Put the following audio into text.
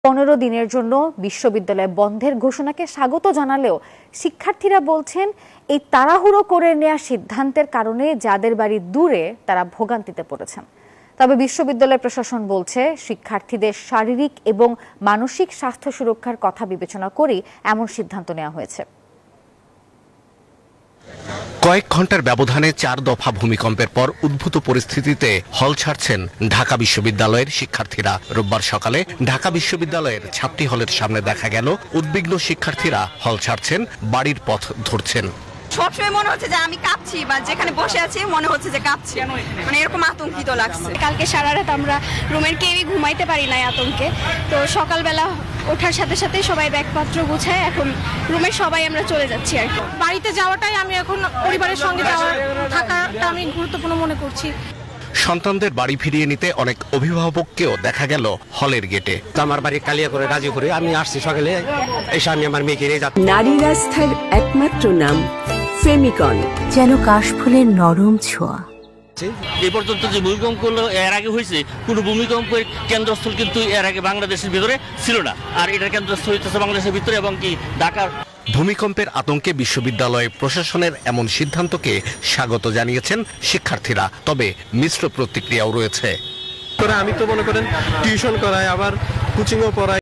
15 দিনের জন্য বিশ্ববিদ্যালয় বন্ধের ঘোষণাকে স্বাগত জানালেও শিক্ষার্থীরা বলছেন এই তাড়াহুড়ো করে নেওয়া সিদ্ধান্তের কারণে যাদের বাড়ি দূরে তারা ভোগান্তিতে পড়েছেন। তবে বিশ্ববিদ্যালয় প্রশাসন বলছে শিক্ষার্থীদের শারীরিক এবং মানসিক স্বাস্থ্য সুরক্ষার কথা বিবেচনা করেই এমন সিদ্ধান্ত নেওয়া হয়েছে। কয়েক ঘন্টার ব্যবধানে 4 দফা ভূমিকম্পের পর উদ্ভূত পরিস্থিতিতে হল ছাড়ছেন ঢাকা বিশ্ববিদ্যালয়ের শিক্ষার্থীরা। রোববার সকালে ঢাকা বিশ্ববিদ্যালয়ের ছাত্রী হলের সামনে দেখা গেল উদ্বিগ্ন শিক্ষার্থীরা হল ছাড়ছেন, বাড়ির পথ ধরছেন। সবসময় মনে হচ্ছে যে আমি কাঁপছি, বা যেখানে বসে আছি মনে হচ্ছে যে কাঁপছি, মানে এরকম আতঙ্কিত লাগছে। কালকে সারা রাত আমরা রুমের কেউই ঘুমাইতে পারি নাই আতঙ্কে। তো সকালবেলা ওঠার সাথে সাথে সবাই ব্যাগপত্র গুছায় এখন রুমে সবাই আমরা চলে যাচ্ছি আর কি। বাড়িতে যাওয়াটাই আমি এখন পরিবারের সঙ্গে থাকাটা আমি গুরুত্বপূর্ণ মনে করছি। সন্তানদের বাড়ি ফিরিয়ে নিতে অনেক অভিভাবককেও দেখা গেল হলের গেটে। আমার বাড়ি কালিয়াকৈর গাজীপুরে, আমি আসছি সকালে এসে আমি আমার মেয়েকে নিয়ে যাচ্ছি। নারী রাস্তার একমাত্র নাম ফেমিকন, যেন কাশফুলের নরম ছোঁয়া। এই পর্যন্ত যে ভূমিকম্পগুলো এর আগে হয়েছে, কোনো ভূমিকম্পের কেন্দ্রস্থল কিন্তু এর আগে বাংলাদেশের ভিতরে ছিল না, আর এটার কেন্দ্রস্থল হইতেছে বাংলাদেশের ভিতরে এবং কি ঢাকার। ভূমিকম্পের আতঙ্কে বিশ্ববিদ্যালয় প্রশাসনের এমন সিদ্ধান্তকে স্বাগত জানিয়েছেন শিক্ষার্থীরা, তবে মিশ্র প্রতিক্রিয়াও রয়েছে। আমি তো মনে করেন টিউশন করাই, আবার কোচিংও পড়াই।